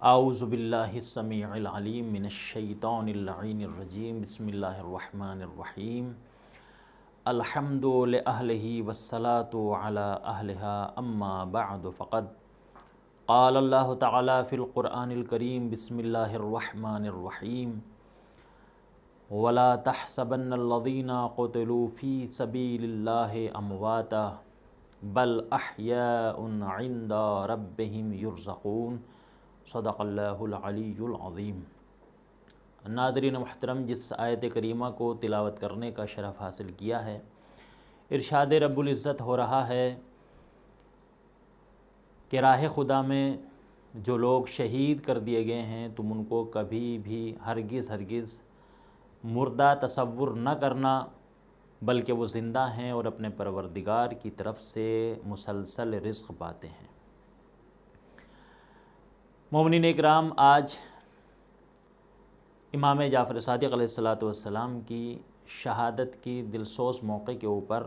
اعوذ باللہ السمیع العلیم من الشیطان اللعین الرجیم بسم اللہ الرحمن الرحیم الحمد لأہلہ والصلاة علی اہلہا اما بعد فقد قال اللہ تعالی فی القرآن الکریم بسم اللہ الرحمن الرحیم ولا تحسبن الذین قتلوا فی سبیل اللہ امواتا بل احیاء عند ربہم یرزقون صدق اللہ العلی العظیم۔ ناظرین محترم، جس آیت کریمہ کو تلاوت کرنے کا شرف حاصل کیا ہے، ارشاد رب العزت ہو رہا ہے کہ راہ خدا میں جو لوگ شہید کر دیے گئے ہیں تم ان کو کبھی بھی ہرگز مردہ تصور نہ کرنا، بلکہ وہ زندہ ہیں اور اپنے پروردگار کی طرف سے مسلسل رزق پاتے ہیں۔ مومنین اکرام، آج امام جعفر صادق علیہ السلام کی شہادت کی دلسوز موقع کے اوپر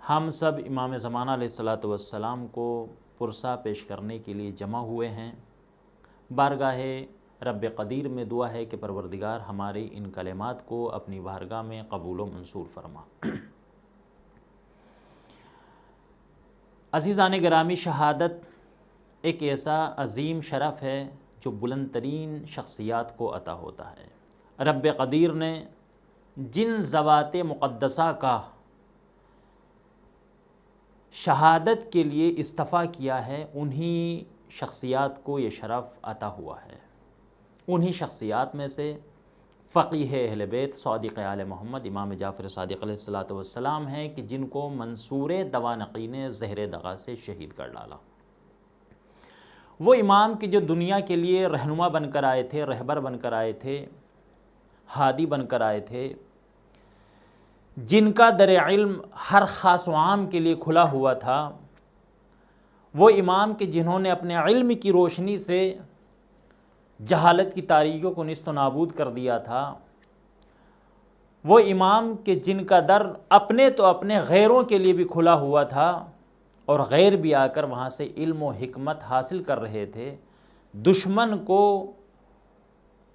ہم سب امام زمانہ علیہ السلام کو پرسہ پیش کرنے کے لیے جمع ہوئے ہیں۔ بارگاہ رب قدیر میں دعا ہے کہ پروردگار ہماری ان کلمات کو اپنی بارگاہ میں قبول و منظور فرما۔ عزیزان گرامی، شہادت ایک ایسا عظیم شرف ہے جو بلند ترین شخصیات کو عطا ہوتا ہے۔ رب قدیر نے جن ذوات مقدسہ کا شہادت کے لیے اصطفیٰ کیا ہے، انہی شخصیات کو یہ شرف عطا ہوا ہے۔ انہی شخصیات میں سے فقیہ اہل بیت صادق آل محمد امام جعفر صادق علیہ السلام ہیں کہ جن کو منصور دوانقی نے زہر دغا سے شہید کر ڈالا۔ وہ امام کی جو دنیا کے لیے رہنما بن کر آئے تھے، رہبر بن کر آئے تھے، ہادی بن کر آئے تھے، جن کا در علم ہر خاص و عام کے لیے کھلا ہوا تھا، وہ امام کے جنہوں نے اپنے علم کی روشنی سے جہالت کی تاریکیوں کو نیست و نابود کر دیا تھا، وہ امام کے جن کا در اپنے تو اپنے غیروں کے لیے بھی کھلا ہوا تھا اور غیر بھی آ کر وہاں سے علم و حکمت حاصل کر رہے تھے۔ دشمن کو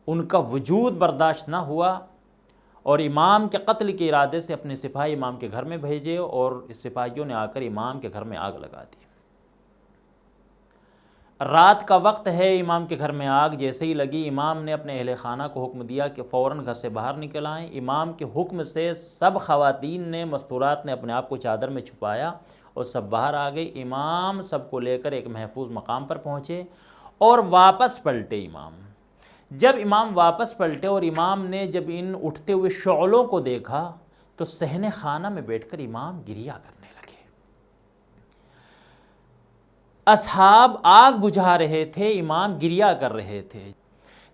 ان کا وجود برداشت نہ ہوا اور امام کے قتل کے ارادے سے اپنے سپاہی امام کے گھر میں بھیجے اور سپاہیوں نے آ کر امام کے گھر میں آگ لگا دی۔ رات کا وقت ہے، امام کے گھر میں آگ جیسے ہی لگی، امام نے اپنے اہل خانہ کو حکم دیا کہ فوراً گھر سے باہر نکل آئیں۔ امام کے حکم سے سب خواتین نے، مستورات نے اپنے آپ کو چادر میں چھپایا اور سب باہر آ گئی۔ امام سب کو لے کر ایک محفوظ مقام پر پہنچے اور واپس پلٹے۔ جب امام واپس پلٹے اور امام نے جب ان اٹھتے ہوئے شعلوں کو دیکھا تو صحن خانہ میں بیٹھ کر امام گریہ کرنے لگے۔ اصحاب آگ بجھا رہے تھے، امام گریہ کر رہے تھے۔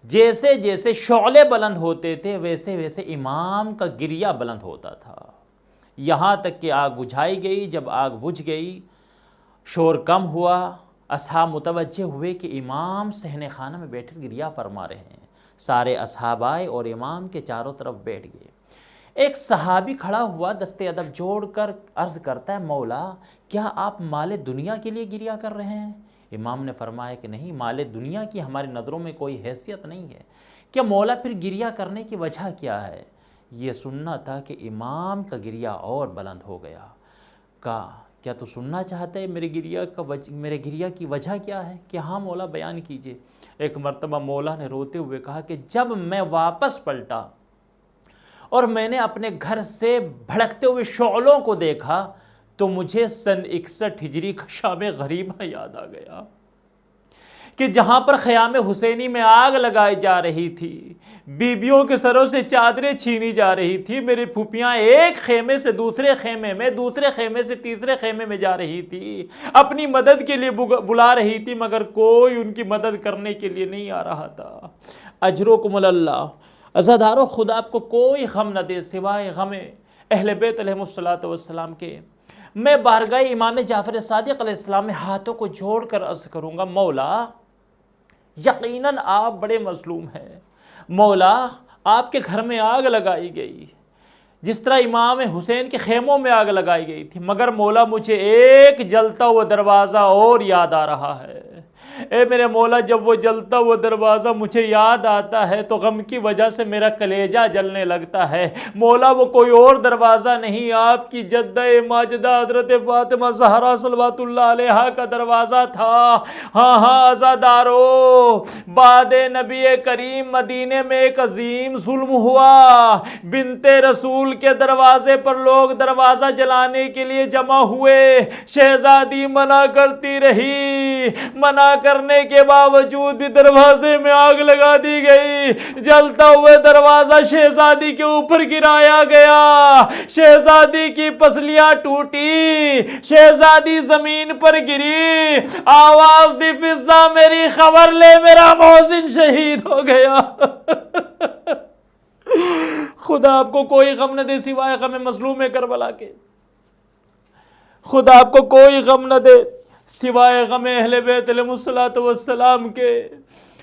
جیسے جیسے شعلے بلند ہوتے تھے ویسے ویسے امام کا گریہ بلند ہوتا تھا، یہاں تک کہ آگ بجھائی گئی۔ جب آگ بجھ گئی، شور کم ہوا، اصحاب متوجہ ہوئے کہ امام صحن خانہ میں بیٹھ کر گریہ فرما رہے ہیں۔ سارے اصحاب آئے اور امام کے چاروں طرف بیٹھ گئے۔ ایک صحابی کھڑا ہوا، دست ادب جوڑ کر عرض کرتا ہے، مولا کیا آپ مال دنیا کے لیے گریہ کر رہے ہیں؟ امام نے فرمایا کہ نہیں، مال دنیا کی ہماری نظروں میں کوئی حیثیت نہیں ہے۔ کہ مولا پھر گریہ کرنے کی وجہ کیا ہے؟ یہ سننا تھا کہ امام کا گریہ اور بلند ہو گیا۔ کہا کیا تو سننا چاہتے ہیں میرے گریہ کی وجہ کیا ہے؟ کہ ہاں مولا بیان کیجئے۔ ایک مرتبہ مولا نے روتے ہوئے کہا کہ جب میں واپس پلٹا اور میں نے اپنے گھر سے بھڑکتے ہوئے شعلوں کو دیکھا تو مجھے سن 61 ہجری کا شام غریبہ یاد آ گیا کہ جہاں پر خیام حسینی میں آگ لگائی جا رہی تھی، بیبیوں کے سروں سے چادریں چھینی جا رہی تھی، میری پھوپھیاں ایک خیمے سے دوسرے خیمے میں، دوسرے خیمے سے تیسرے خیمے میں جا رہی تھی، اپنی مدد کے لیے بلا رہی تھی، مگر کوئی ان کی مدد کرنے کے لیے نہیں آ رہا تھا۔ اجرکم اللہ، عزادارو، خدا آپ کو کوئی غم نہ دے سوائے غم اہل بیت علیہ السلام کے۔ میں بارگاہ امام جعفر صادق علیہ السلام میں ہاتھوں کو جوڑ کر عرض کروں گا، مولا یقیناً آپ بڑے مظلوم ہیں، مولا آپ کے گھر میں آگ لگائی گئی، جس طرح امام حسین کے خیموں میں آگ لگائی گئی تھی، مگر مولا مجھے ایک جلتا ہوا دروازہ اور یاد آ رہا ہے۔ اے میرے مولا، جب وہ جلتا ہوا دروازہ مجھے یاد آتا ہے تو غم کی وجہ سے میرا کلیجہ جلنے لگتا ہے۔ مولا وہ کوئی اور دروازہ نہیں، آپ کی جدہ ماجدہ حضرت فاطمہ زہرا صلوات اللہ علیہا کا دروازہ تھا۔ ہاں عزادارو، بعد نبی کریم مدینے میں ایک عظیم ظلم ہوا۔ بنت رسول کے دروازے پر لوگ دروازہ جلانے کے لیے جمع ہوئے، شہزادی منع کرتی رہی، منع کرنے کے باوجود بھی دروازے میں آگ لگا دی گئی۔ جلتا ہوئے دروازہ شہزادی کے اوپر گرایا گیا، شہزادی کی پسلیاں ٹوٹی، شہزادی زمین پر گری، آواز دی فضا میری خبر لے، میرا محسن شہید ہو گیا۔ خدا آپ کو کوئی غم نہ دے سوائے غم مظلوم کربلا کے، خدا آپ کو کوئی غم نہ دے سوائے غم اہل بیت علیہ السلام کے۔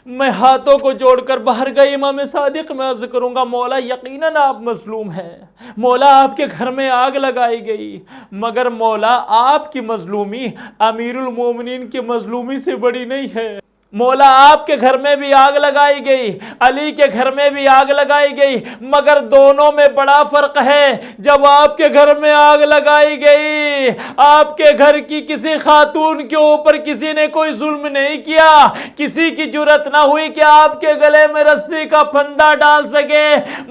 میں ہاتھوں کو جوڑ کر باہر گئی امام صادق میں عرض کروں گا، مولا یقیناً آپ مظلوم ہیں، مولا آپ کے گھر میں آگ لگائی گئی، مگر مولا آپ کی مظلومی امیر المومنین کی مظلومی سے بڑی نہیں ہے۔ مولا آپ کے گھر میں بھی آگ لگائی گئی، علی کے گھر میں بھی آگ لگائی گئی، مگر دونوں میں بڑا فرق ہے۔ جب آپ کے گھر میں آگ لگائی گئی، آپ کے گھر کی کسی خاتون کے اوپر کسی نے کوئی ظلم نہیں کیا، کسی کی جرت نہ ہوئی کہ آپ کے گلے میں رسی کا پھندا ڈال سکے،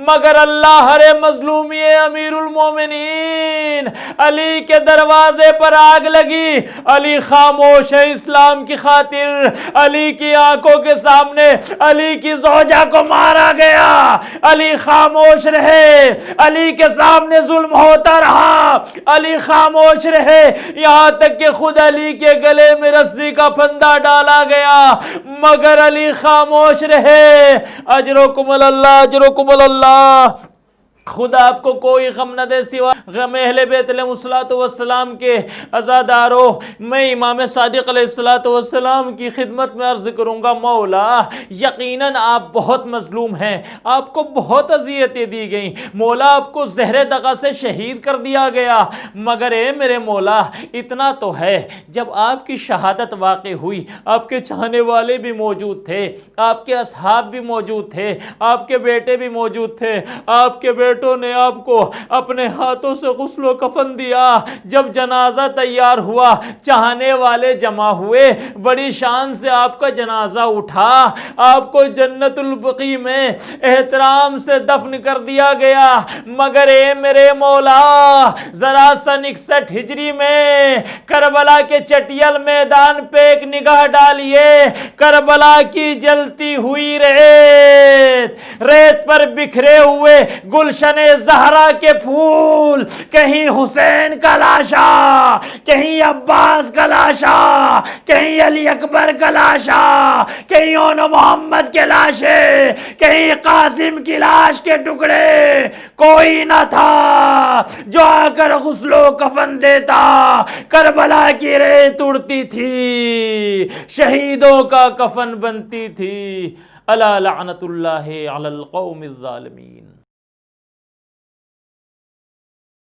مگر اللہ ہر مظلومی امیر المومنین علی کے دروازے پر آگ لگی، علی خاموش ہے اسلام کی خاطر، علی کی آنکھوں کے سامنے علی کی زوجہ کو مارا گیا، علی خاموش رہے، علی کے سامنے ظلم ہوتا رہا، علی خاموش رہے، یہاں تک کہ خود علی کے گلے میں رسی کا پھندا ڈالا گیا، مگر علی خاموش رہے۔ اجرکم اللہ، اجرکم اللہ۔ خدا آپ کو کوئی غم نہ دے سوا غم اہل بیت علیہ السلام کے۔ عزادارو، میں امام صادق علیہ السلام کی خدمت میں عرض کروں گا، مولا یقیناً آپ بہت مظلوم ہیں، آپ کو بہت اذیتیں دی گئیں، مولا آپ کو زہر دغا سے شہید کر دیا گیا، مگر اے میرے مولا اتنا تو ہے، جب آپ کی شہادت واقع ہوئی آپ کے چاہنے والے بھی موجود تھے، آپ کے اصحاب بھی موجود تھے، آپ کے بیٹے بھی موجود تھے، آپ کے بیٹوں نے آپ کو اپنے ہاتھوں سے غسل و کفن دیا، جب جنازہ تیار ہوا چاہنے والے جمع ہوئے، بڑی شان سے آپ کا جنازہ اٹھا، آپ کو جنت البقیع میں احترام سے دفن کر دیا گیا، مگر اے میرے مولا ذرا سن 61 ہجری میں کربلا کے چٹیل میدان پہ ایک نگاہ ڈالیے، کربلا کی جلتی ہوئی ریت، ریت پر بکھرے ہوئے گلشن زہرا کے پھول، کہیں حسین کا لاشا، کہیں عباس کا لاشا، کہیں علی اکبر کا لاشا، کہیں اون محمد کے لاشے، کہیں قاسم کی لاش کے ٹکڑے، کوئی نہ تھا جو آ کر غسل و کفن دیتا۔ کربلا کی ریت اڑتی تھی، شہیدوں کا کفن بنتی تھی۔ الا لعنت اللہ علی القوم الظالمین۔